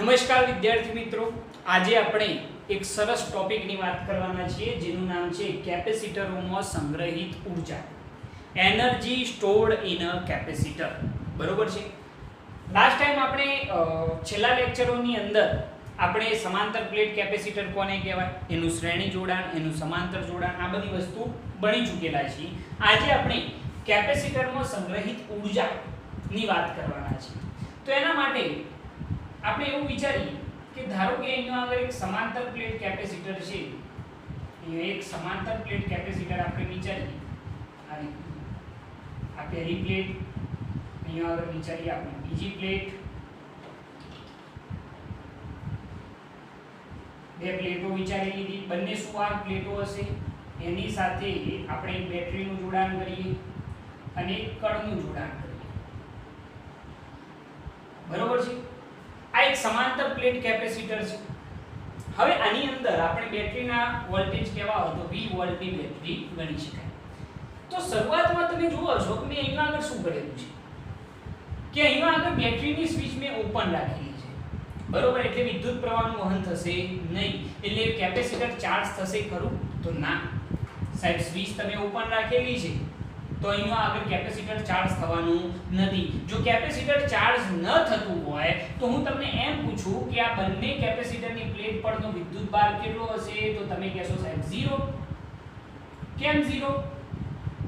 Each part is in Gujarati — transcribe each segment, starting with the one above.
નમસ્કાર વિદ્યાર્થી મિત્રો, આજે આપણે એક સરસ ટોપિકની વાત કરવાના છીએ જેનું નામ છે કેપેસિટરોમાં સંગ્રહિત ઉર્જા, energy stored in a capacitor. બરોબર છે. લાસ્ટ ટાઈમ આપણે છેલ્લા લેક્ચરોની અંદર આપણે સમાંતર પ્લેટ કેપેસિટર કોને કહેવાય, એનું શ્રેણી જોડાણ, એનું સમાંતર જોડાણ, આ બધી વસ્તુ ભણી ચૂકેલા છીએ. આજે આપણે કેપેસિટરમાં સંગ્રહિત ઉર્જાની વાત કરવાના છીએ. તો એના માટે આપણે એવું વિચારીએ કે ધારો કે અહીંયા આગળ એક સમાંતર પ્લેટ કેપેસિટર છે. અહીંયા એક સમાંતર પ્લેટ કેપેસિટર આપણે વિચારીએ, આ પહેલી પ્લેટ, અહીંયા આગળ વિચારીએ આપણે બીજી પ્લેટ, બે પ્લેટો વિચારી લીધી. બંને સુવાહક પ્લેટો હશે, એની સાથે આપણે એક બેટરીનું જોડાણ કરીએ અને એક કણનું જોડાણ કરીએ. બરોબર છે. આ એક સમાંતર પ્લેટ કેપેસિટર છે. હવે આની અંદર આપણે બેટરીના વોલ્ટેજ કેવા હોય તો V વોલ્ટની બેટરી ગણી શકાય. તો શરૂઆતમાં તમે જુઓ છો કે મેં અહીંયા આગળ શું કરેલું છે કે અહીંયા આગળ બેટરીની સ્વિચ મેં ઓપન રાખેલી છે. બરોબર, એટલે વિદ્યુત પ્રવાહનું વહન થશે નહીં. એટલે કેપેસિટર ચાર્જ થશે ખરું? તો ના સાહેબ, સ્વિચ તમે ઓપન રાખેલી છે તો અહીંયા આગળ કેપેસિટર ચાર્જ થવાનું નથી. જો કેપેસિટર ચાર્જ ન થતું હોય તો હું તમને એમ પૂછું કે આ બંને કેપેસિટરની પ્લેટ પરનો વિદ્યુતભાર કેટલો હશે, તો તમે કહેશો સાહેબ 0. કેમ 0?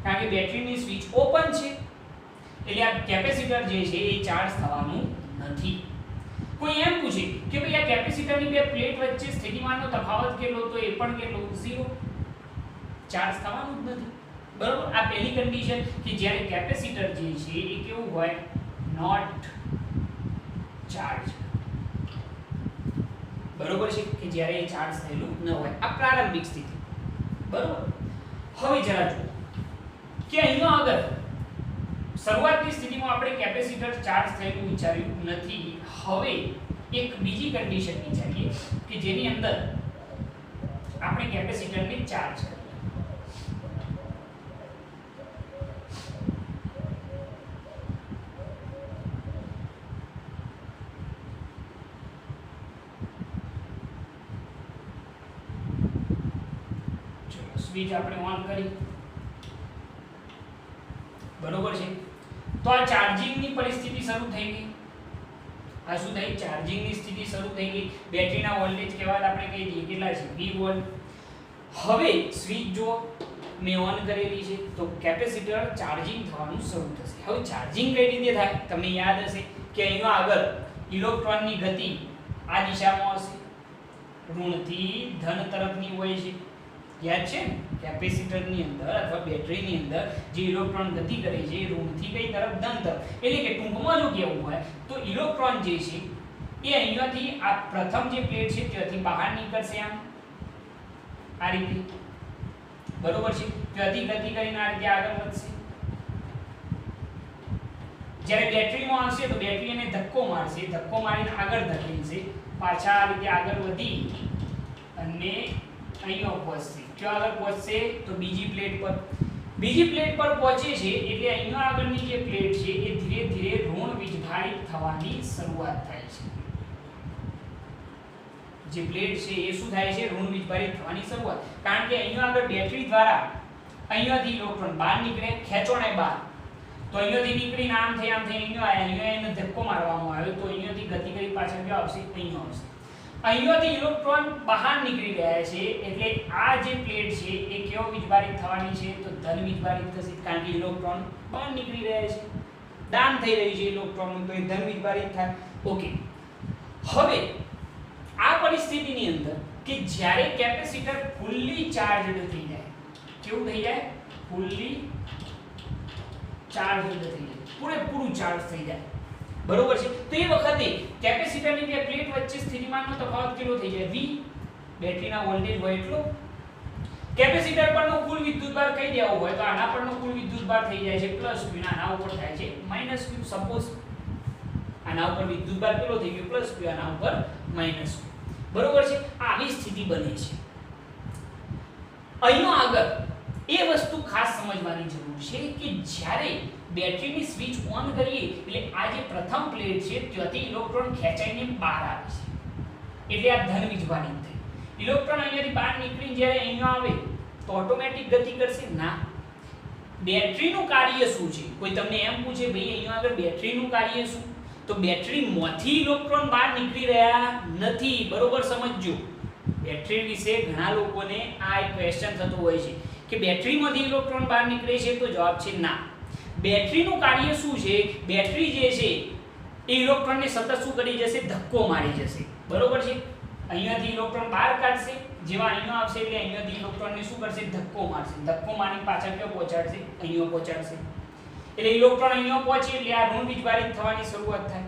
કારણ કે બેટરીની સ્વિચ ઓપન છે, એટલે આ કેપેસિટર જે છે એ ચાર્જ થવાનું નથી. કોઈ એમ પૂછે કે ભાઈ આ કેપેસિટરની બે પ્લેટ વચ્ચે સ્થિતિમાનનો તફાવત કેટલો, તો એ પણ કેટલો? 0. ચાર્જ થવાનું જ નથી. બરોબર. આ પહેલી કન્ડિશન કે જ્યારે કેપેસિટર જે છે એ કેવું હોય? Not charge. બરોબર છે, કે જ્યારે એ ચાર્જ થયેલું ન હોય. આ પ્રારંભિક સ્થિતિ. બરોબર. હવે જરા જુઓ કે અહીંયા આગળ શરૂઆતની સ્થિતિમાં આપણે કેપેસિટર ચાર્જ થયેલું વિચાર્યું નથી. હવે એક બીજી કન્ડિશન વિચારીએ કે જેની અંદર આપણે કેપેસિટરને ચાર્જ કરીએ. સ્વિચ આપણે ઓન કરી. બરોબર છે. તો આ ચાર્જિંગની પરિસ્થિતિ શરૂ થઈ ગઈ. આ શું થઈ? ચાર્જિંગની સ્થિતિ શરૂ થઈ ગઈ. બેટરીના વોલ્ટેજ કેવા આપણે કહી દઈએ કેટલા છે? V volt. હવે સ્વિચ જો મેં ઓન કરેલી છે તો કેપેસિટર ચાર્જિંગ થવાનું શરૂ થશે. હવે ચાર્જિંગ કઈ રીતે થાય? તમને યાદ હશે કે અહીંયા આગળ ઇલેક્ટ્રોનની ગતિ આ દિશામાં હશે, ઋણથી ધન તરફની હોય છે. યાદ છે? કેપેસિટરની અંદર અથવા બેટરીની અંદર જે ઇલેક્ટ્રોન ગતિ કરે છે એ ઋણથી કઈ તરફ? ધન તરફ. એટલે કે ટૂંકમાં જો કહેવું હોય તો ઇલેક્ટ્રોન જે છે એ અહીંયાથી આ પ્રથમ જે પ્લેટ છે ત્યાંથી બહાર નીકળશે આમ આ રીતે. બરોબર છે. ત્યાંથી ગતિ કરીને આ રીતે આગળ વધશે. જ્યારે બેટરીમાં આવશે તો બેટરી એને ધક્કો મારશે, ધક્કો મારીને આગળ ધકેલશે, પાછા આ રીતે આગળ વધી અને અહીંયા પહોંચશે. ક્યાં આગળ પહોંચશે? તો બીજી પ્લેટ પર. બીજી પ્લેટ પર પહોંચે છે એટલે અહીંયા આગળની જે પ્લેટ છે એ ધીરે ધીરે ઋણ વીજભારિત થવાની શરૂઆત થાય છે. જે પ્લેટ છે એ શું થાય છે? ઋણ વીજભારિત થવાની શરૂઆત. કારણ કે અહીંયા આગળ બેટરી દ્વારા અહીંયાથી ઇલેક્ટ્રોન બહાર નીકળે, ખેંચોણે બહાર. તો અહીંયાથી નીકળીને આમ થઈ અહીંયા એને ધક્કો મારવામાં આવ્યો તો અહીંયાથી ગતિ કરી પાછળ ક્યાં આવશે? અહીંયા આવશે. અહીંયાથી ઇલેક્ટ્રોન બહાર નીકળી રહ્યા છે એટલે આ જે પ્લેટ છે એ કેવો વીજભારિત થવાની છે? તો ધન વીજભારિત થશે. કારણ કે ઇલેક્ટ્રોન બહાર નીકળી રહ્યા છે, દાન થઈ રહ્યું છે ઇલેક્ટ્રોનનું, તો એ ધન વીજભારિત થાય. ઓકે. હવે આ પરિસ્થિતિની અંદર કે જ્યારે કેપેસિટર ફુલ્લી ચાર્જડ થઈ જાય, કેવું થઈ જાય? ફુલ્લી ચાર્જડ થઈ જાય, પૂરેપૂરું ચાર્જ થઈ જાય. બરોબર છે. તો એ વખતે કેપેસિટરની બે પ્લેટ વચ્ચે સ્થિતિમાનનો તફાવત કેટલો થઈ જાય? V. બેટરીના વોલ્ટેજ હોય એટલો. કેપેસિટર પરનો કુલ વિદ્યુતભાર કઈ દેવો હોય તો આના પરનો કુલ વિદ્યુતભાર થઈ જાય છે +Q અને આના ઉપર થાય છે -Q. સપોઝ આના ઉપર વિદ્યુતભાર કેટલો થઈ ગયો? +Q, આના ઉપર -Q. બરોબર છે. આવી સ્થિતિ બને છે. અહીંયા આગળ એ વસ્તુ ખાસ સમજવાની જરૂર છે કે જ્યારે બેટરીની સ્વિચ ઓન કરીએ એટલે આ જે પ્રથમ પ્લેટ છે ત્યાંથી ઇલેક્ટ્રોન ખેંચાઈને બહાર આવે છે. એટલે આ ધન વીજભારિત થઈ. ઇલેક્ટ્રોન અહીંયાથી બહાર નીકળીને જ્યારે અહીંયા આવે તો ઓટોમેટિક ગતિ કરશે? ના. બેટરીનું કાર્ય શું છે? કોઈ તમને એમ પૂછે ભાઈ અહીંયા આગળ બેટરીનું કાર્ય શું? તો બેટરીમાંથી ઇલેક્ટ્રોન બહાર નીકળી રહ્યા નથી. બરોબર સમજજો. બેટરી વિશે ઘણા લોકોને આ એક ક્વેશ્ચન થતો હોય છે કે બેટરીમાંથી ઇલેક્ટ્રોન બહાર નીકળે છે, તો જવાબ છે ના. બેટરીનું કાર્ય શું છે? બેટરી જે છે એ ઇલેક્ટ્રોનને સતત શું કરી જશે? ધક્કો મારી જશે. બરોબર છે. અહીંયાથી ઇલેક્ટ્રોન બહાર કાઢશે, જેવા અહીંયા આવશે એટલે અહીંયાથી ઇલેક્ટ્રોનને શું કરશે? ધક્કો મારશે. ધક્કો મારી પાછળ ક્યાં પહોંચાડશે? અહીંયા પહોંચાડશે. એટલે ઇલેક્ટ્રોન અહીંયા પહોંચે એટલે આ ઋણ વીજભારિત થવાની શરૂઆત થાય.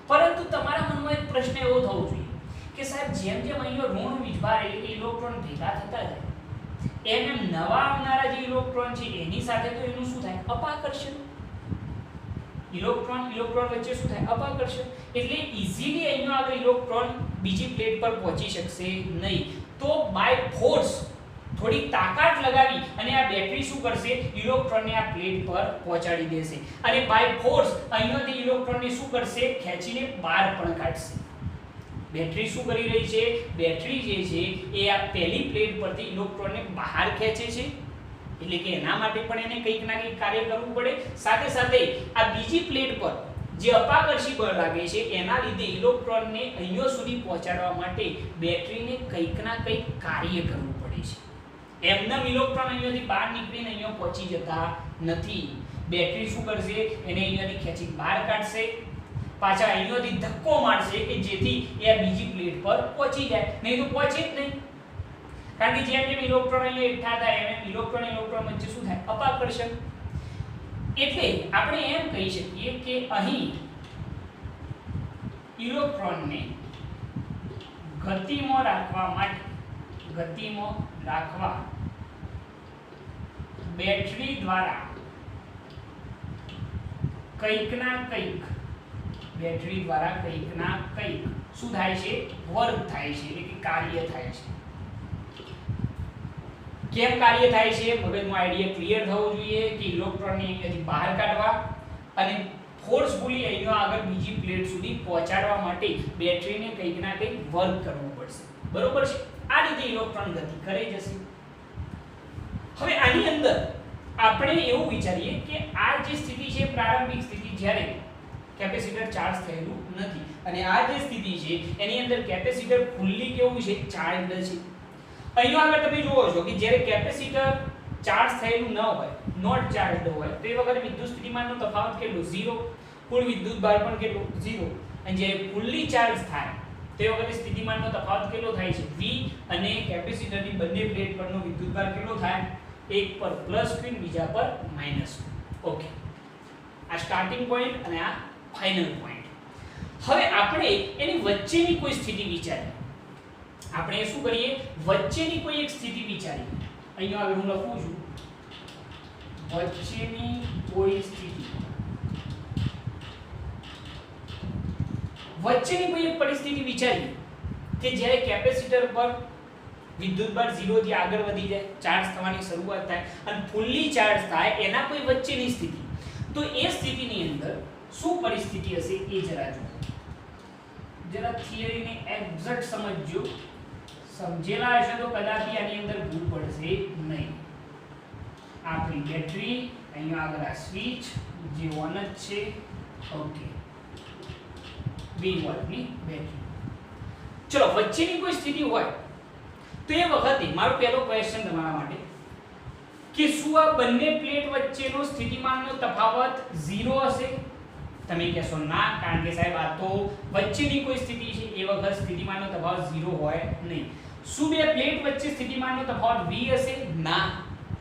પરંતુ તમારા મનમાં એક પ્રશ્ન એવો થવો જોઈએ કે સાહેબ જેમ જેમ અહીંયા ઋણ વીજભાર એટલે ઇલેક્ટ્રોન ભેગા થતા જાય એમ એમ નવા આવનારા જે ઇલેક્ટ્રોન છે એની સાથે તો એનું શું થાય? અપાકર્ષણ. ઇલેક્ટ્રોન વચ્ચે શું થાય? અપાકર્ષણ. એટલે ઈઝીલી અહીંયા આગળ ઇલેક્ટ્રોન બીજી પ્લેટ પર પહોંચી શકશે નહીં. તો બાય ફોર્સ થોડી તાકાત લગાવી અને આ બેટરી શું કરશે? ઇલેક્ટ્રોનને આ પ્લેટ પર પહોંચાડી દેશે અને બાય ફોર્સ અહીંયાથી ઇલેક્ટ્રોનને શું કરશે? ખેંચીને બહાર પણ કાઢશે. બેટરી શું કરી રહી છે? બેટરી જે છે એ આ પહેલી પ્લેટ પરથી ઇલેક્ટ્રોનને બહાર ખેંચે છે, એટલે કે એના માટે પણ એને કંઈક ના કંઈક કાર્ય કરવું પડે. સાથે સાથે આ બીજી પ્લેટ પર જે અપાકર્ષી બળ લાગે છે એના લીધે ઇલેક્ટ્રોનને અહીંયા સુધી પહોંચાડવા માટે બેટરીને કંઈક ના કંઈક કાર્ય કરવું પડે છે. એમનેમ ઇલેક્ટ્રોન અહીંયાથી બહાર નીકળીને અહીંયા પહોંચી જતા નથી. બેટરી શું કરશે? એને અહીંયાથી ખેંચી બહાર કાઢશે, પાછા અહીંયાથી ધક્કો મારશે કે જેથી એ આ બીજી પ્લેટ પર પહોંચી જાય. નહીં તો પહોંચે જ નહીં. કારણ કે જેમ જેમ ઇલેક્ટ્રોન અહીંયા એકઠા થાય એમ ઇલેક્ટ્રોન વચ્ચે શું થાય? અપાકર્ષણ. એટલે આપણે એમ કહી શકીએ કે અહીં ઇલેક્ટ્રોનને ગતિમાં રાખવા બેટરી દ્વારા કંઈક ના કંઈક શું થાય છે? વર્ક થાય છે, એટલે કે કાર્ય થાય છે. કેમ કાર્ય થાય છે? મગજનો આઈડિયા ક્લિયર થવો જોઈએ કે ઇલેક્ટ્રોનને અહીંયાથી બહાર કાઢવા અને ફોર્સફુલી અહીંયા આગળ બીજી પ્લેટ સુધી પહોંચાડવા માટે બેટરીને કંઈક ના કંઈક વર્ક કરવું પડશે. બરોબર છે. આ રીતે ઇલેક્ટ્રોન ગતિ કરે જશે. હવે આની અંદર આપણે એવું વિચારીએ કે આ જે સ્થિતિ છે પ્રારંભિક સ્થિતિ જ્યારે કેપેસિટર ચાર્જ થયેલું નથી અને આ જે સ્થિતિ છે એની અંદર કેપેસિટર ફૂલ્લી કેવું છે? ચાર્જડ છે. અહીંયા આગળ તમે જુઓ છો કે જ્યારે કેપેસિટર ચાર્જ થયેલું ન હોય, નોટ ચાર્જડ હોય, તો એ વખતે વિદ્યુત સ્થિતિમાનનો તફાવત કેટલો? 0. કુલ વિદ્યુત ભાર પણ કેટલો? 0. અને જ્યારે ફૂલ્લી ચાર્જ થાય તે વખતે સ્થિતિમાનનો તફાવત કેટલો થાય છે? V. અને કેપેસિટરની બંને પ્લેટ પરનો વિદ્યુત ભાર કેટલો થાય? એક પર પ્લસ q બીજા પર માઈનસ q. ઓકે. આ સ્ટાર્ટિંગ પોઈન્ટ અને આ ફાઇનલ પોઈન્ટ. હવે આપણે એની વચ્ચેની કોઈ સ્થિતિ વિચારીએ. આપણે શું કરીએ? વચ્ચેની કોઈ એક સ્થિતિ વિચારીએ. અહીંયા આગળ હું લખું છું વચ્ચેની કોઈ સ્થિતિ. વચ્ચેની કોઈ એક પરિસ્થિતિ વિચારીએ કે જ્યારે કેપેસિટર પર વિદ્યુતભાર 0 થી આગળ વધી જાય, ચાર્જ થવાની શરૂઆત થાય અને ફૂલ્લી ચાર્જ થાય એના કોઈ વચ્ચેની સ્થિતિ. તો એ સ્થિતિની અંદર શું પરિસ્થિતિ હશે એ જરા જુઓ. જરા થિયરીને એક્ઝેક્ટ સમજજો. સમજેલા હશે તો કદાપી આની અંદર ભૂલ પડશે નહીં. આપણી બેટરી અહીંયા આગળ આ સ્વિચ જે ઓન જ છે. ઓકે. 20 વોલ્ટની બેટરી. ચલો વચ્ચેની કોઈ સ્થિતિ હોય તો એ વખતે મારો પહેલો ક્વેશ્ચન તમારા માટે કે શું આ બંને પ્લેટ વચ્ચેનો સ્થિતિમાનનો તફાવત 0 હશે? તમે કહેશો ના, કારણ કે સાહેબ આ તો વચ્ચેની કોઈ સ્થિતિ છે, એ વખત સ્થિતિમાનનો તફાવત 0 હોય નહીં. શું બે પ્લેટ વચ્ચે સ્થિતિમાનનો તફાવત v હશે? ના.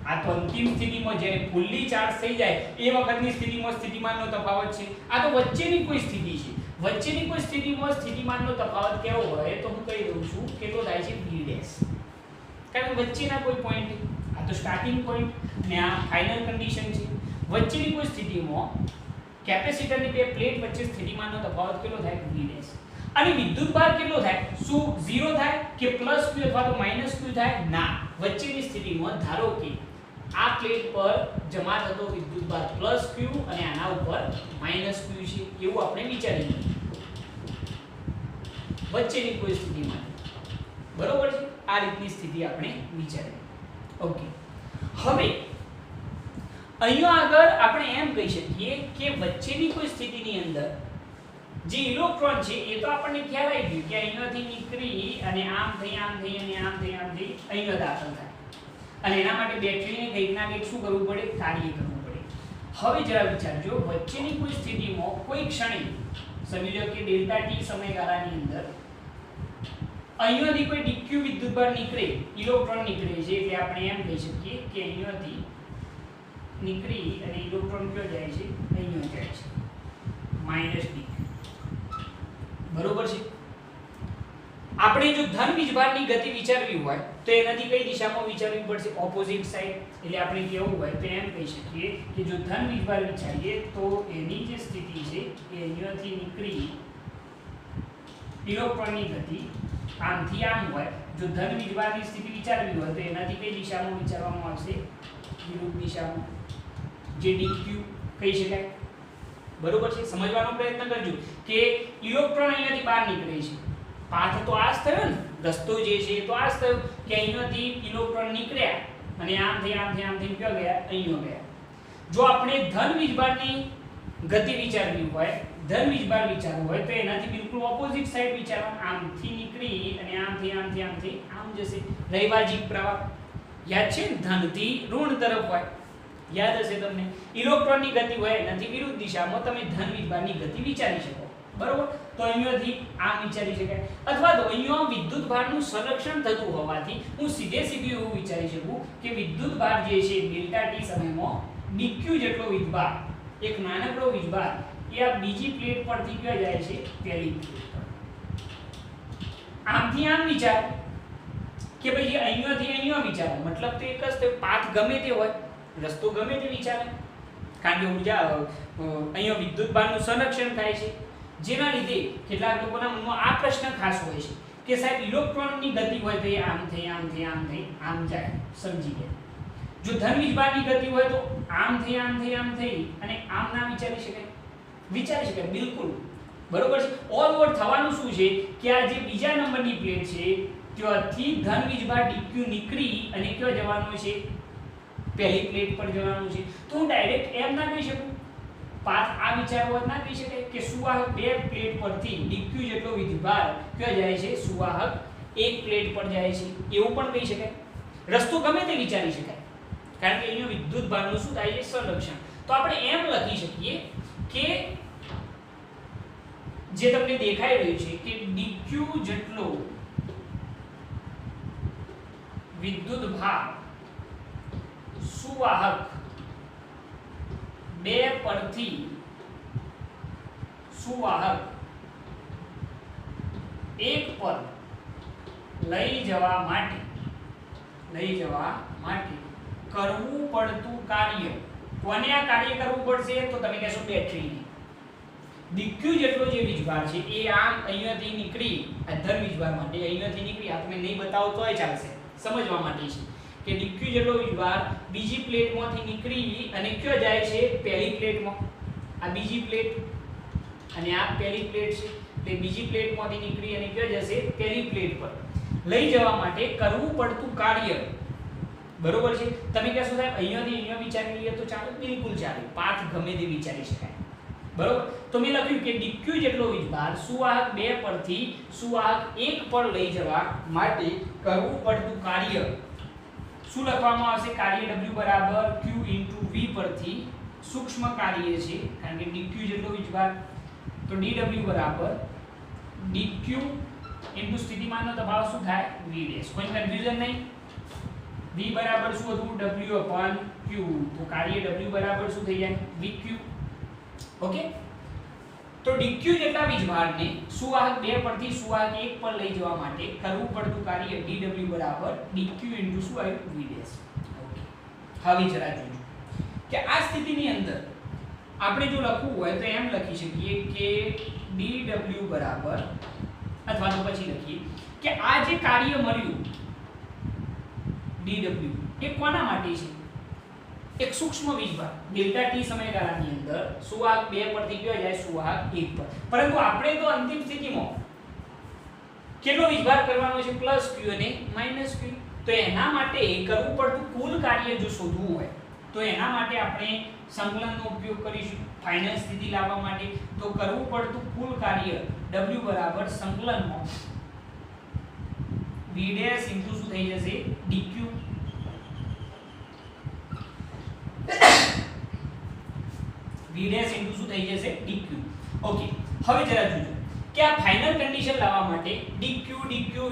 આ તો અંતિમ સ્થિતિમાં જ્યારે ફૂલ્લી ચાર્જ થઈ જાય એ વખતની સ્થિતિમાં સ્થિતિમાનનો તફાવત છે. આ તો વચ્ચેની કોઈ સ્થિતિ છે. વચ્ચેની કોઈ સ્થિતિમાં સ્થિતિમાનનો તફાવત કેવો હોય તો હું કહી દઉં છું કેટલો થાય છે? v dash. કારણ કે વચ્ચેના કોઈ પોઈન્ટ, આ તો સ્ટાર્ટિંગ પોઈન્ટ ને આ ફાઇનલ કન્ડિશન છે. વચ્ચેની કોઈ સ્થિતિમાં કેપેસિટરની બે પ્લેટ વચ્ચે સ્થિતિમાનનો તફાવત કેટલો થાય? v dash. અને વિદ્યુતભાર કેટલો થાય? શું 0 થાય કે પ્લસ q અથવા તો માઈનસ q થાય? ના. વચ્ચેની સ્થિતિમાં ધારો કે આ પ્લેટ પર જમા થતો વિદ્યુતભાર પ્લસ q અને આના ઉપર માઈનસ q છે એવું આપણે વિચારીએ. વચ્ચેની કોઈ સ્થિતિમાં બરોબર છે, આ રીતની સ્થિતિ આપણે વિચારીએ. ઓકે, હવે અહીંયા આગળ આપણે એમ કહી શકીએ કે વચ્ચેની કોઈ સ્થિતિની અંદર જે ઇલેક્ટ્રોન છે એ તો આપણને ખ્યાલ આવી ગયો કે અહીંયાથી નીકળી અને આમ થઈ આમ થઈ અને આમ થઈ અહીંયા દાખલ થાય, અને એના માટે બેટરીને કંઈક ના કંઈક શું કરવું પડે, કાર્ય કરવું પડે. હવે જરા વિચારજો, વચ્ચેની કોઈ સ્થિતિમાં કોઈ ક્ષણે સમજી લો કે ડેલ્ટા ટી સમયગાળાની અંદર અહીંયાથી કોઈ ડીક્યુ વિદ્યુતભાર નીકળે, ઇલેક્ટ્રોન નીકળે છે, એટલે આપણે એમ કહી શકીએ કે અહીંયાથી નીકળી અને ઇલેક્ટ્રોન ક્યાં જાય છે, અહીંયા જાય છે, માઈનસ ડીક્યુ. બરોબર છે. આપણે જો ધન વીજભારની ગતિ વિચારવી હોય તો એનાથી કઈ દિશામાં વિચારવી પડશે, ઓપોઝિટ સાઈડ. એટલે આપણે કેવું હોય તો એમ કહી શકીએ કે જો ધન વીજભાર વિચારીએ તો એની જે સ્થિતિ છે એ અહીંયાથી નીકળી ઇલેક્ટ્રોનની ગતિ આમથી આમ હોય. જો ધન વીજભારની સ્થિતિ વિચારવી હોય તો એનાથી કઈ દિશામાં વિચારવામાં આવશે, વિરુદ્ધ દિશામાં, જે ડીક્યુ કહી શકાય. બરોબર છે. સમજવાનો પ્રયત્ન કરજો કે ઇલેક્ટ્રોન અહીંયાથી બહાર નીકળે છે, પાથ તો આ જ થયો ને, રસ્તો જે છે તો આ જ થયો કે અહીંયાથી ઇલેક્ટ્રોન નીકળ્યા અને આમ થઈ ક્યાં ગયા, અહીંયા ગયા. જો આપણે ધન વીજભારની ગતિ વિચારવી હોય, ધન વીજભાર વિચારવું હોય તો એનાથી બિલકુલ ઓપોઝિટ સાઈડ વિચારવાનું, આમથી નીકળી અને આમથી આમ જશે. રૈવાજિક પ્રવાહ યાદ છે ને, ધનથી ઋણ તરફ હોય, યાદ હશે તમને. ઇલેક્ટ્રોનની ગતિ હોય એનાથી વિરુદ્ધ દિશામાં તમે ધન વીજભારની ગતિ વિચારી શકો. બરોબર. તો અહીંયાથી આમ વિચારી શકાય, અથવા તો અહીંયા વિદ્યુત ભારનું સંરક્ષણ થતું હોવાથી હું સીધું એવું વિચારી શકું કે વિદ્યુત ભાર જે છે ડેલ્ટા ટી સમયમાં ડીક્યુ જેટલો વીજભાર, એક નાનકડો વીજભાર, એ આ બીજી પ્લેટ પરથી ક્યાં જાય છે, પહેલી પ્લેટ પર. આમથી આમ વિચાર કે ભાઈ અહીંયાથી અહીંયા વિચાર, મતલબ તો એક જ તે પાથ ગમે તે હોય, રસ્તો ગમે તે વિચારે, કારણ કે ઊર્જા અહીંયા વિદ્યુત ભારનું સંરક્ષણ થાય છે. જેના લીધે કેટલાક લોકોના મનમાં આ પ્રશ્ન ખાસ હોય છે કે સાહેબ ઇલેક્ટ્રોનની ગતિ હોય તો એ આમ થઈ આમ જાય, સમજી ગયા. જો ધન વીજભારની ગતિ હોય તો આમ થઈ અને આમ ના વિચારી શકાય, બિલકુલ. બરોબર છે. ઓલ ઓવર થવાનું શું છે કે આ જે બીજા નંબરની પ્લેટ છે ત્યાંથી ધન વીજભાર ડીક્યુ નીકળી અને ક્યાં જવાનું છે, પહેલી પ્લેટ પર જવાનું છે. તો હું ડાયરેક્ટ એમ ના કહી શકું, પાથ આ વિચારવા ના કહી શકાય કે સુવાહક બે પ્લેટ પરથી ડીક્યુ જેટલો વિદ્યુતભાર ક્યાં જાય છે, સુવાહક એક પ્લેટ પર જાય છે, એવું પણ કહી શકાય. રસ્તો ગમે તે વિચારી શકાય, કારણ કે અહીંયા વિદ્યુતભારનું શું થાય છે, સંરક્ષણ. તો આપણે એમ લખી શકીએ કે જે તમને દેખાઈ રહ્યું છે કે ડીક્યુ જેટલો વિદ્યુતભાર સુવાહક બે પરથી સુવાહક એક પર લઈ જવા માટે કરવું પડતું કાર્ય. કોને આ કાર્ય કરવું પડશે તો તમે કહેશો બેટરીને. ડીક્યુ જેટલો જે વીજભાર છે એ આમ અહીંયાથી નીકળી, આ ધન વીજભાર માટે અહીંયાથી નીકળી, આ તમે નહીં બતાવો તોય ચાલશે, સમજવા માટે છે કે ડીક્યુ જેટલો વીજભાર બીજી પ્લેટમાંથી નીકળી અને ક્યાં જાય છે, પહેલી પ્લેટમાં. આ બીજી પ્લેટ અને આ પહેલી પ્લેટ છે, એટલે બીજી પ્લેટમાંથી નીકળી અને ક્યાં જશે, પહેલી પ્લેટ પર લઈ જવા માટે કરવું પડતું કાર્ય. બરોબર છે. તમે કહેશો સાહેબ અહીંયાથી અહીંયા વિચારી લઈએ તો ચાલે, બિલકુલ ચાલે, પાથ ગમે તે વિચારી શકાય. બરોબર. તો મેં લખ્યું કે ડીક્યુ જેટલો વીજભાર સુવાહક બે પરથી સુવાહક એક પર લઈ જવા માટે કરવું પડતું કાર્ય. શું લખવામાં આવશે, કાર્ય W બરાબર Q * V પરથી સૂક્ષ્મ કાર્ય છે, કારણ કે dq જેટલો વીજભાર, તો dw બરાબર dq * સ્થિતિમાનનો દબાવ શું થાય, V ડેશ. કોઈ કન્ફ્યુઝન નહીં. V બરાબર શું હતું, W/Q. તો કાર્ય W બરાબર શું થઈ જાય, VQ. ઓકે. તો dq જેટલા વીજભારને સુવાહક 2 પરથી સુવાહક 1 પર લઈ જવા માટે કરવું પડતું કાર્ય dw બરાબર dq * શું આવ્યું, V ડેશ. ઓકે. હવે જરા જોજો કે આ સ્થિતિની અંદર આપણે જો લખવું હોય તો એમ લખી શકીએ કે dw બરાબર, અથવા તો પછી લખીએ કે આ જે કાર્ય મળ્યું dw એ કોના માટે છે, એક સૂક્ષ્મ વીજભાર ડેલ્ટા ટી સમયગાળાની અંદર સુવાહક 2 પરથી કયો જાય, સુવાહક 1 પર. પરંતુ આપણે તો અંતિમ સ્થિતિમાં કેટલો વીજભાર કરવાનો છે પ્લસ q અને માઈનસ q. તો એના માટે કરવું પડતું કુલ કાર્ય જો શોધવું હોય તો એના માટે આપણે સંકલનનો ઉપયોગ કરીશું ફાઇનલ સ્થિતિ લાવવા માટે. તો કરવું પડતું કુલ કાર્ય w બરાબર સંકલનમાં v ડેશ ઇન્ટુ શું થઈ જશે dq. v ડેશ ઇન્ટુ શું થઈ જશે dq. ઓકે, હવે જરા જોજો કે આ ફાઇનલ કન્ડિશન લાવવા માટે dq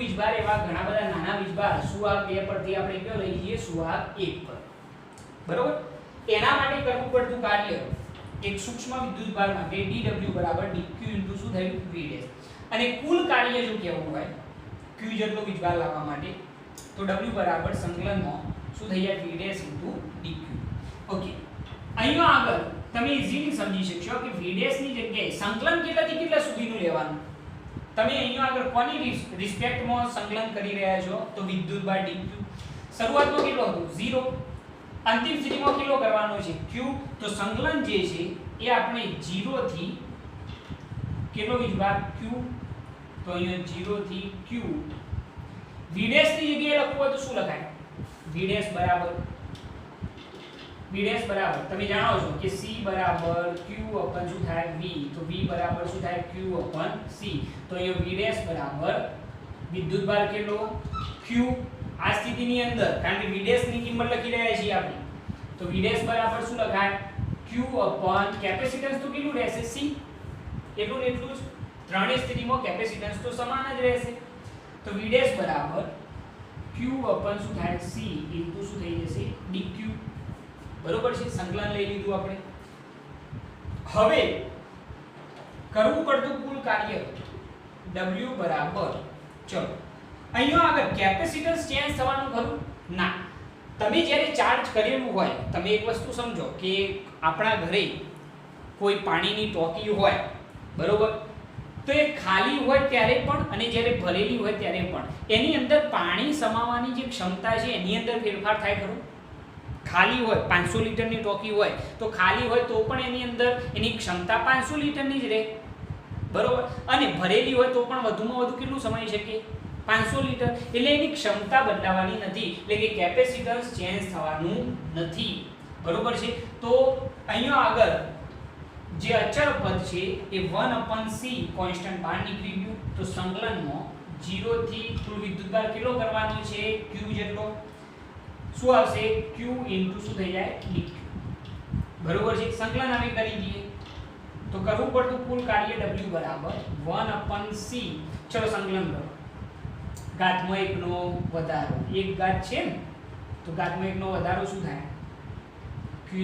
વીજભાર એવા ઘણા બધા નાના વીજભાર સુવાહક 2 પરથી આપણે કયો લઈ જઈએ સુવાહક 1 પર. બરોબર, એના માટે કરવું પડતું કાર્ય એક સૂક્ષ્મ વિદ્યુતભાર માટે dw બરાબર dq ઇન્ટુ શું થયું v ડેશ. અને કુલ કાર્ય જો કેવું હોય q જેટલો વીજભાર લાવવા માટે તો w બરાબર સંકલનમાં શું થઈ જાય v dash into dq. Okay, અહીંયા આગળ તમે ઈઝીલી સમજી શકશો કે v ડેશ ની જગ્યાએ સંકલન કેટલાથી કેટલા સુધીનું લેવાનું. તમે અહીંયા આગળ કોની રિસ્પેક્ટમાં સંકલન કરી રહ્યા છો તો વિદ્યુતભાર dq. શરૂઆતમાં કેટલો હતો 0, અંતિમ સ્થિતિમાં કેટલો કરવાનો છે q. તો સંકલન જે છે એ આપણે 0 થી કેટલો વીજભાર q. તો અહીંયા 0 થી q v ડેશ ની જગ્યાએ લખવું હોય તો શું લખાય v ડેશ બરાબર તમે જાણો છો કે c બરાબર q અપન શું થાય v. તો v બરાબર શું થાય q અપન c. તો અહીંયા v ડેશ બરાબર વિદ્યુતભાર કેટલો q. આ સ્થિતિની અંદર કારણ કે v ડેશ ની કિંમત લખી રહ્યા છીએ આપણે તો v ડેશ બરાબર શું લખાય q અપન કેપેસિટન્સ તો કેટલું રહેશે c. એટલું ને એટલું જ ત્રણેય સ્થિતિમાં કેપેસિટન્સ તો સમાન જ રહેશે. તો v ડેશ બરાબર q અપન શું થાય c ઇન્ટુ શું થઈ જશે dq. બરોબર છે, સંકલન લઈ લીધું આપણે. હવે કરવું પડતું કુલ કાર્ય w બરાબર ચલો અહીંયા આગળ કેપેસિટન્સ ચેન્જ થવાનું ખરું ના. તમે જ્યારે ચાર્જ કરેલું હોય તમે એક વસ્તુ સમજો કે આપણા ઘરે કોઈ પાણીની ટાંકી હોય બરોબર, તો એ ખાલી હોય ત્યારે પણ અને જ્યારે ભરેલી હોય ત્યારે પણ એની અંદર પાણી સમાવવાની જે ક્ષમતા છે એની અંદર ફેરફાર થાય ખરું. ખાલી હોય 500 લિટરની ટાંકી હોય તો ખાલી હોય તો પણ એની અંદર એની ક્ષમતા 500 લિટરની જ રહે બરોબર, અને ભરેલી હોય તો પણ વધુમાં વધુ કેટલું સમાઈ શકે 500 લિટર. એટલે એની ક્ષમતા બદલાવાની નથી, એટલે કે કેપેસિટન્સ ચેન્જ થવાનું નથી. બરોબર છે. તો અહીંયા આગળ જે અચળ પદ છે એ 1/c કોન્સ્ટન્ટ બહાર નીકળી ગયું. તો સંકલનમાં 0 થી કુલ વિદ્યુતભાર કેટલો કરવાનો છે q જેટલો. શું આવશે q ઇન્ટુ શું થઈ જાય dq. બરોબર છે. સંકલન અમે કરી દઈએ તો કરવું પડતું કુલ કાર્ય w બરાબર 1/c. ચલો સંકલન કરો. ઘાતમાં 1 નો વધારો, એક ઘાત છે ને તો ઘાતમાં 1 નો વધારો શું થાય q²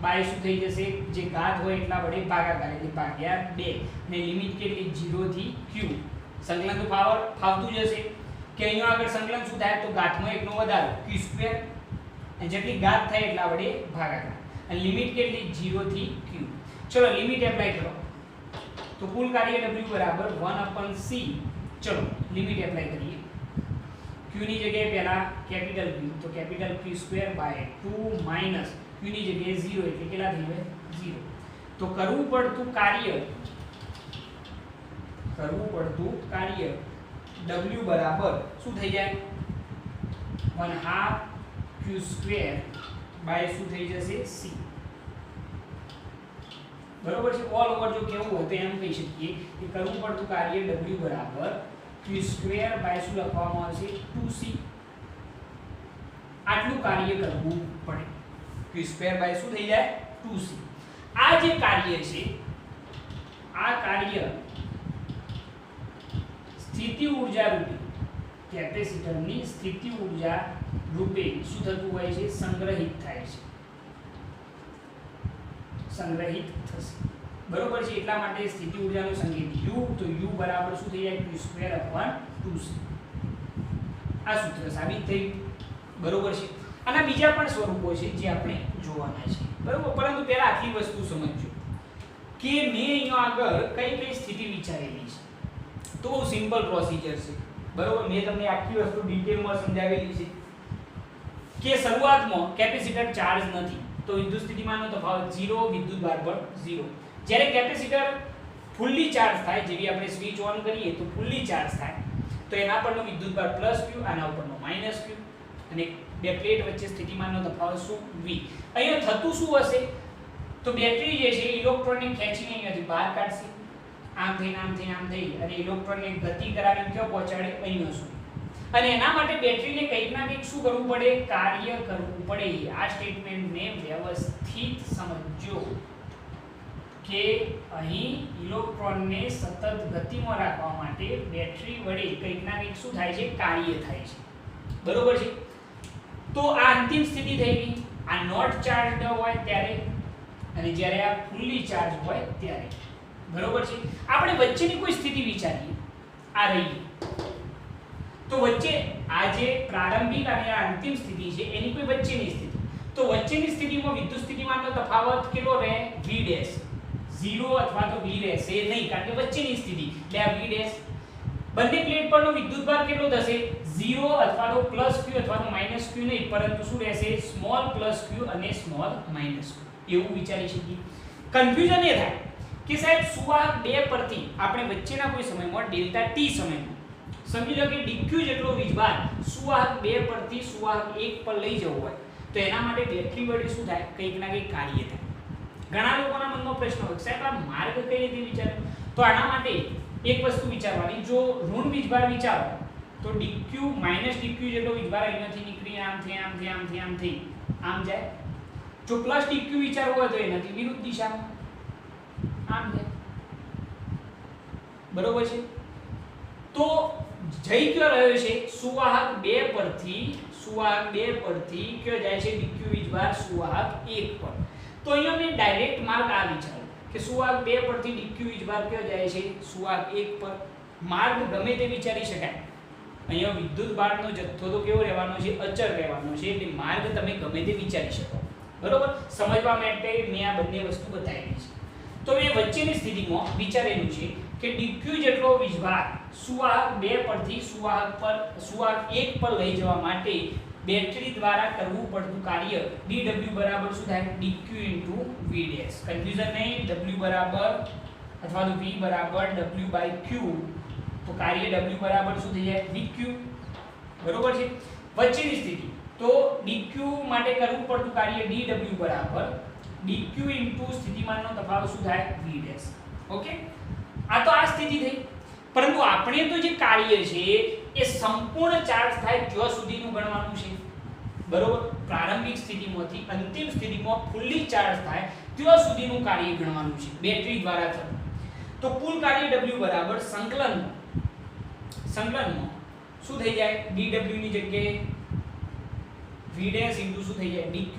બાય શું થઈ જશે જે ઘાત હોય એટલા વડે ભાગાકાર એટલે ભાગ્યા 2 ને લિમિટ કેટલી 0 થી q. સંકલન તો ફાવતું જ હશે કે અહીંયા આગળ સંકલન શું થાય તો ઘાતમાં 1 નો વધારો q² અને જેટલી ઘાત થાય એટલા વડે ભાગાકાર અને લિમિટ કેટલી 0 થી q. ચલો લિમિટ એપ્લાય કરો તો કુલ કાર્ય w બરાબર 1/c. ચલો લિમિટ એપ્લાય કરીએ. q ની જગ્યાએ પહેલા કેપિટલ q તો capital q² by 2 minus q ની જગ્યાએ 0 એટલે કેટલા થઈ જાય 0. તો કરવું પડતું કાર્ય w બરાબર શું થઈ જાય 1/2 q² બાય શું થઈ જશે c. બરોબર છે. ઓલ ઓવર જો કેવું હોય તો એમ કહી શકીએ કે કરવું પડતું કાર્ય w બરાબર q² બાય શું લખવામાં આવશે 2c. આટલું કાર્ય કરવું પડે. q² બાય શું થઈ જાય 2c. આ જે કાર્ય છે આ કાર્ય સ્થિતિ ઊર્જા રૂપે કેપેસિટરની સ્થિતિ ઊર્જા રૂપે શું થતું હોય છે સંગ્રહિત થાય છે, સંગ્રહિત થશે. બરોબર છે. એટલા માટે સ્થિતિ ઊર્જાનો સંકેત u. તો u બરાબર શું થઈ જાય q²/2c. આ સૂત્ર સાબિત થયું. બરોબર છે. અને બીજા પણ સ્વરૂપો છે જે આપણે જોવાના છે બરોબર. પરંતુ પહેલા આટલી વસ્તુ સમજજો કે મેં અહીંયા આગળ કઈ સ્થિતિ વિચારેલી છે. તો બહુ સિમ્પલ પ્રોસિજર છે બરોબર. મેં તમને આખી વસ્તુ ડિટેલમાં સમજાવેલી છે કે શરૂઆતમાં કેપેસિટર ચાર્જ નથી તો વિદ્યુત સ્થિતિમાનનો તફાવત 0, વિદ્યુતભાર પણ 0. જ્યારે કેપેસિટર ફૂલ્લી ચાર્જ થાય, જેવી આપણે સ્વિચ ઓન કરીએ તો ફૂલ્લી ચાર્જ થાય, તો એના પરનો વિદ્યુતભાર +q, આના ઉપરનો -q, અને બે પ્લેટ વચ્ચે સ્થિતિમાનનો તફાવત શું? v. અહીંયા થતું શું હશે? તો બેટરી જે છે ઇલેક્ટ્રોનને ખેંચીને અહીંયાથી બહાર કાઢશે, આમ થઈને આમ થઈને આમ થઈ, અને ઇલેક્ટ્રોનને ગતિ કરાવીને ક્યાં પહોંચાડે? અહીંયા સુધી. અને એના માટે બેટરીને કંઈક ના કંઈક શું કરવું પડે? કાર્ય કરવું પડે. આ સ્ટેટમેન્ટને વ્યવસ્થિત સમજો કે અહીં ઇલેક્ટ્રોનને સતત ગતિમાં રાખવા માટે બેટરી વડે કંઈક ના કંઈક શું થાય છે? કાર્ય થાય છે. બરોબર છે? તો આ અંતિમ સ્થિતિ થઈ ગઈ. આ નોટ ચાર્જડ હોય ત્યારે, અને જ્યારે આ ફૂલ્લી ચાર્જ હોય ત્યારે. બરોબર છે? આપણે વચ્ચેની કોઈ સ્થિતિ વિચારીએ. આ રહી, તો વચ્ચે આ જે પ્રારંભિક અને આ અંતિમ સ્થિતિ છે એની કોઈ વચ્ચેની સ્થિતિ, તો વચ્ચેની સ્થિતિમાં વિદ્યુત સ્થિતિમાનનો તફાવત કેટલો રહે? v dash. 0 અથવા તો v રહેશે નહીં, કારણ કે વચ્ચેની સ્થિતિ, એટલે આ v ડેશ. બંને પ્લેટ પરનો વિદ્યુતભાર કેટલો થશે? 0 અથવા તો +q અથવા તો -q નહીં, પરંતુ શું રહેશે? સ્મોલ +q અને સ્મોલ -q. એવું વિચારી શકીએ. કન્ફ્યુઝન એ થાય કે સાહેબ સુવાહક 2 પરથી આપણે વચ્ચેના કોઈ સમયમાં ડેલ્ટા t સમયમાં સમજી લો કે dq જેટલો વીજભાર સુવાહક 2 પરથી સુવાહક 1 પર લઈ જવો હોય, તો એના માટે બેટરી વડે શું થાય? કંઈક ના કંઈક કાર્ય થાય. ઘણા લોકોના મનમાં પ્રશ્ન હોય, સાહેબ આ માર્ગ કઈ રીતે વિચારે? તો આના માટે એક વસ્તુ વિચારવાની, જો ઋણ વીજભાર વિચારો તો dq -dq જેટલો વીજભાર અહીંયાથી નીકળી આમ થઈ આમ થઈ આમ થઈ આમ થઈ આમ જાય. જો +dq વિચારવો હોય તો એનાથી વિરુદ્ધ દિશામાં આમ જાય. બરોબર છે? તો જઈ કયો રહ્યો છે? સુવાહક 2 પરથી કયો જાય છે? dq વીજભાર સુવાહક 1 પર. તો અહીંયા મેં ડાયરેક્ટ માર્ગ આ વિચાર્યો કે સુવાહક 2 પરથી dq વીજભાર કયો જાય છે? સુવાહક 1 પર. માર્ગ ગમે તે વિચારી શકાય. અહીંયા વિદ્યુતભારનો જથ્થો તો કેવો રહેવાનો છે? અચળ રહેવાનો છે, એટલે માર્ગ તમે ગમે તે વિચારી શકો. બરોબર? સમજવા માટે મેં આ બંને વસ્તુ બતાવી છે. તો મેં વચ્ચેની સ્થિતિમાં વિચારેલું છે કે dq જેટલો વીજભાર સુવાહક 2 પરથી સુવાહક 1 પર લઈ જવા માટે બેટરી દ્વારા કરવું પડતું કાર્ય dw બરાબર શું થાય? dq * v dash. કન્ફ્યુઝન નહીં, w બરાબર અથવા તો v બરાબર w/q, તો કાર્ય w બરાબર શું થઈ જાય? vq. બરોબર છે? વચ્ચેની સ્થિતિ, તો dq માટે કરવું પડતું કાર્ય dw બરાબર dq * સ્થિતિમાનનો તફાવત શું થાય? v dash. ઓકે? આ તો આ સ્થિતિ થઈ. પરંતુ આપણે તો જે કાર્ય છે એ સંપૂર્ણ ચાર્જ થાય ત્યાં સુધીનું ગણવાનું છે. બરોબર? પ્રારંભિક સ્થિતિમાંથી અંતિમ સ્થિતિમાં ફૂલ્લી ચાર્જ થાય ત્યાં સુધીનું કાર્ય ગણવાનું છે બેટરી દ્વારા થતું. તો કુલ કાર્ય w બરાબર સંકલનમાં શું થઈ જાય? dw ની જગ્યાએ v ડેશ * શું થઈ જાય? dq.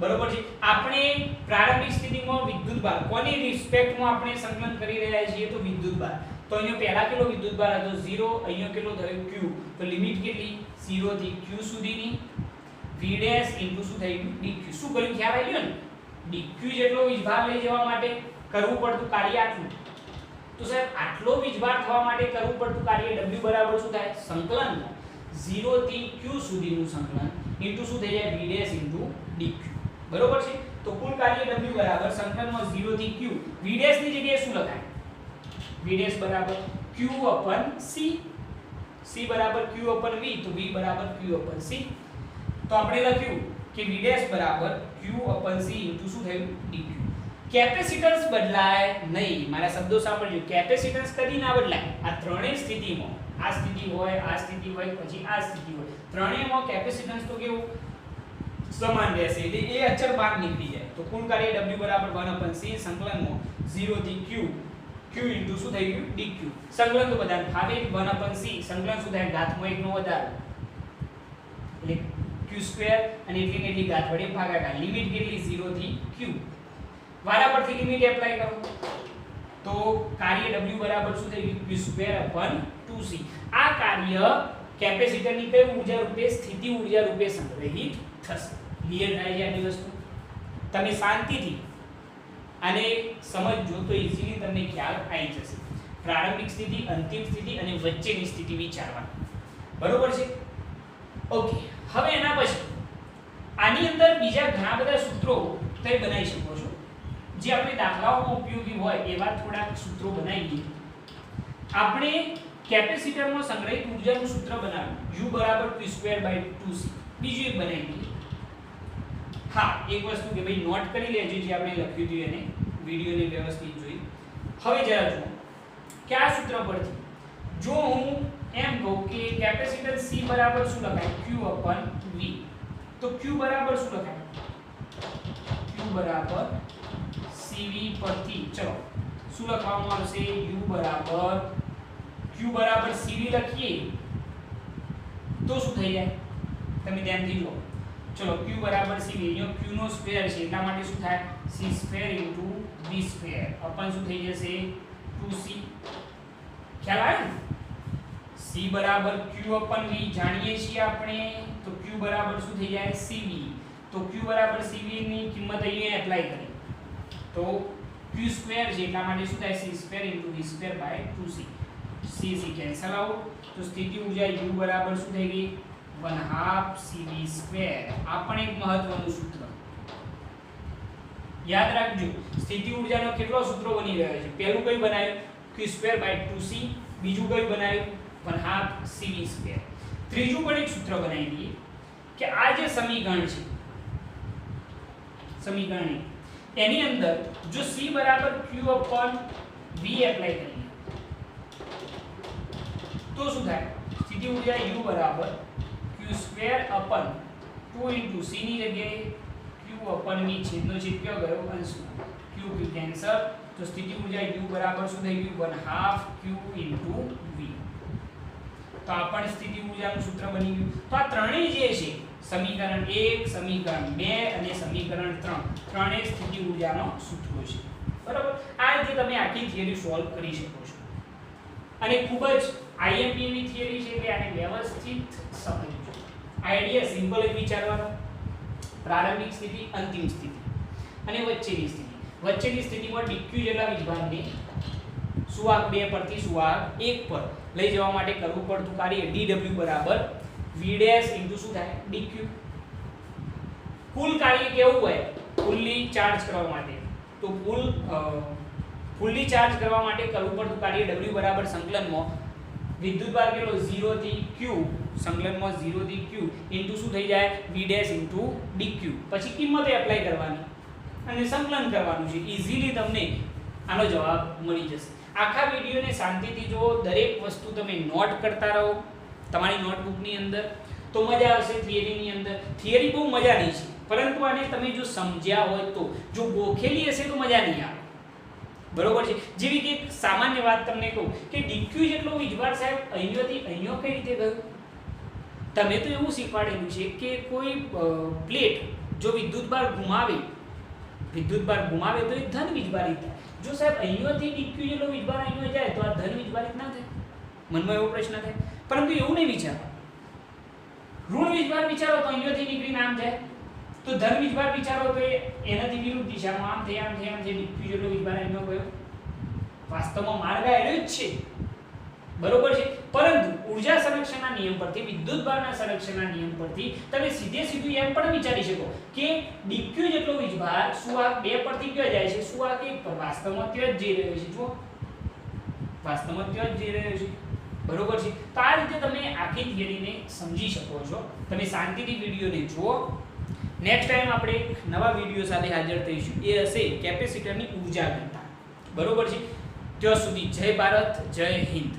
બરોબર છે? આપણે પ્રારંભિક સ્થિતિમાં વિદ્યુતભાર કોની રિસ્પેક્ટમાં આપણે સંકલન કરી રહ્યા છીએ? તો વિદ્યુતભાર. તો અહીંયા પહેલા કેટલો વિદ્યુતભાર હતો? 0. અહીંયા કેટલો થયો? q. તો લિમિટ કેટલી? 0 થી q સુધીની. v ડેશ * શું થઈ ગયું? dq. શું કર્યું? ખ્યાલ આવી ગયો ને? dq જેટલો વીજભાર લઈ જવા માટે કરવું પડતું કાર્ય આટલું. તો સાહેબ આટલો વીજભાર થવા માટે કરવું પડતું કાર્ય w બરાબર શું થાય? સંકલન 0 થી q સુધીનું સંકલન * શું થઈ જાય? v dash * dq. બરોબર છે? તો કુલ કાર્ય w બરાબર સંકલનમાં 0 થી q. v ડેશ ની જગ્યાએ શું લખાય? v ડેશ બરાબર q/c. c બરાબર q/v, તો v બરાબર q/c. તો આપણે લખ્યું કે v ડેશ બરાબર q/c * શું થયું? dq. કેપેસિટન્સ બદલાય નહીં. મારા શબ્દો સાંભળજો. કેપેસિટન્સ કદી ના બદલાય. આ ત્રણેય સ્થિતિમાં, આ સ્થિતિ હોય, આ સ્થિતિ હોય, પછી આ સ્થિતિ હોય, ત્રણેયમાં કેપેસિટન્સ તો કેવું? સમાન રહેશે. એટલે એ અચળ બહાર નીકળી જાય. તો કુલ કાર્ય w બરાબર 1/c સંકલનમાં 0 થી q q * શું થઈ ગયું? dq. સંકલન તો બધાને ફાવે. 1/c સંકલન શું થાય? ઘાતમાં 1 નો વધારો, એટલે q² અને એટલી ઘાત વડે ભાગાકાર. લિમિટ કેટલી? 0 થી q. વારા પરથી લિમિટ એપ્લાય કરો તો કાર્ય w બરાબર શું થઈ ગયું? q²/2c. આ કાર્ય કેપેસિટરની કઈ ઊર્જા રૂપે? સ્થિતિ ઊર્જા રૂપે સંગ્રહિત થશે. ક્લિયર થાય છે આની વસ્તુ? તમે શાંતિથી આને સમજજો તો ઈઝીલી તમને ખ્યાલ આવી જશે. પ્રારંભિક સ્થિતિ, અંતિમ સ્થિતિ અને વચ્ચેની સ્થિતિ વિચારવાની. બરોબર છે? ઓકે. હવે એના પછી આની અંદર બીજા ઘણા બધા સૂત્રો તમે બનાવી શકો છો. જે આપણે દાખલાઓમાં ઉપયોગી હોય એવા થોડાક સૂત્રો બનાવીએ. આપણે કેપેસિટરમાં સંગ્રહિત ઊર્જાનું સૂત્ર બનાવ્યું U q²/2c. બીજું એક બનાવી દઈએ. હા, એક વસ્તુ કે ભાઈ નોટ કરી લેજો જે આપણે લખ્યું હતું એને, વિડિયોને વ્યવસ્થિત જોઈ. હવે જરા જુઓ કે આ સૂત્ર પરથી જો હું એમ કહું કે કેપેસિટર C બરાબર શું લખાય? Q/V. તો Q બરાબર શું લખાય? Q બરાબર CV પરથી ચલો શું લખવામાં આવશે? Q બરાબર CV લખીએ તો શું થઈ જાય? તમે ધ્યાનથી જુઓ. ચલો Q બરાબર CV, અહીંયા Q નો સ્ક્વેર છે એટલા માટે શું થાય? C² * V² અપન શું થઈ જશે? 2C. ખ્યાલ આવે ને? C બરાબર Q/V જાણીએ છીએ આપણે, તો Q બરાબર શું થઈ જાય? CV. તો Q બરાબર CV ની કિંમત અહીંયા એપ્લાય કરી તો Q² છે એટલા માટે શું થાય? C² * V²/2C. C cancel out. તો સ્થિતિ ઊર્જા U બરાબર શું થઈ ગઈ? 1/2 CV². આ પણ એક મહત્વનું સૂત્ર યાદ રાખજો. સ્થિતિ ઊર્જાનો કેટલો સૂત્રો બની રહ્યો છે? પહેલું કઈ બનાવ્યું? Q²/2C. બીજું કઈ બનાવ્યું? 1/2 CV². ત્રીજું પણ એક સૂત્ર બનાવી દઈએ કે આ જે સમીકરણ છે, સમીકરણ એની અંદર જો C બરાબર Q/V એપ્લાય કરીએ તો શું થાય? સ્થિતિ ઊર્જા U બરાબર Q²/2 C ની જગ્યાએ Q/V છેદનો છેદ કયો ગયો? અંશમાં. Q cancel. તો સ્થિતિ ઊર્જા U બરાબર શું થઈ ગયું? 1/2 Q * V. તો આ પણ સ્થિતિ ઊર્જાનું સૂત્ર બની ગયું. તો આ ત્રણેય જે છે સમીકરણ 1, સમીકરણ 2 અને સમીકરણ 3 ત્રણેય સ્થિતિ ઊર્જાનો સૂત્રો છે. બરાબર? આ રીતે તમે આખી થિયરી સોલ્વ કરી શકો છો. અને ખૂબ જ IMP ની થિયરી છે કે આને વ્યવસ્થિત સમજજો. આઈડિયા સિમ્પલ જ વિચારવાનો. પ્રારંભિક સ્થિતિ, અંતિમ સ્થિતિ અને વચ્ચેની સ્થિતિ. વચ્ચેની સ્થિતિમાં dq જેટલા વીજભારને સુવાહક 2 પરથી સુવાહક 1 પર લઈ જવા માટે કરવું પડતું કાર્ય dw બરાબર v' શું થાય? dq. કુલ કાર્ય કેવું હોય? ફુલ્લી ચાર્જ કરવા માટે તો ફુલ્લી ચાર્જ કરવા માટે કરવું પડતું કાર્ય w બરાબર સંકલનમાં વિદ્યુતભાર કેટલો? 0 થી q, સંકલનમાં 0 થી q ઇન્ટુ શું થઈ જાય? v' into dq. પછી કિંમત એપ્લાય કરવાની અને સંકલન કરવાનું છે. ઈઝીલી તમને આનો જવાબ મળી જશે. આખા વિડિયોને શાંતિથી જુઓ. દરેક વસ્તુ તમે નોટ કરતા રહો તમારી નોટબુકની અંદર તો મજા આવશે. થિયરીની અંદર થિયરી બહુ મજાની છે, પરંતુ આને તમે જો સમજ્યા હોય તો, જો ગોખેલી હશે તો મજા નહીં આવે. બરોબર છે? જેવી કે એક સામાન્ય વાત તમને કહું કે dq જેટલો વીજભાર સાહેબ અહીંયાથી અહીંયા કઈ રીતે ગયો? તમે તો એવું શીખવાડેલું છે કે કોઈ પ્લેટ જો વિદ્યુતભાર ઘુમાવે તો એ ધન વીજભારિત થાય. જો સાહેબ અહીંયાથી dq જેટલો વીજભાર અહીંયા જાય તો આ ધન વીજભારિત ના થાય? મનમાં એવો પ્રશ્ન થાય. પરંતુ એવું નહીં વિચારો. ઋણ વીજભાર વિચારો તો અહીંયાથી નીકળીને આમ જાય, તો ધન વીજભાર વિચારો તો એનાથી વિરુદ્ધ દિશામાં આમ થઈ dq જેટલો વીજભાર અહીંયા ગયો. વાસ્તવમાં માર્ગ આવેલો જ છે. બરોબર છે? પરંતુ ઊર્જા સંરક્ષણના નિયમ પરથી, વિદ્યુતભારના સંરક્ષણના નિયમ પરથી તમે સીધું એમ પણ વિચારી શકો કે dq જેટલો વીજભાર સુવાહક 2 પરથી ક્યાં જાય છે? સુવાહક 1 પર. વાસ્તવમાં ત્યાં જ જઈ રહ્યો છે. જુઓ, વાસ્તવમાં ત્યાં જ જઈ રહ્યો છે. બરોબર છે? તો આ રીતે તમે આખી થિયરીને સમજી શકો છો. તમે શાંતિથી વિડિયોને જુઓ. નેક્સ્ટ ટાઈમ આપણે નવા વિડિયો સાથે હાજર થઈશું. એ હશે કેપેસિટરની ઊર્જા ઘનતા. બરોબર છે? ત્યાં સુધી જય ભારત, જય હિન્દ.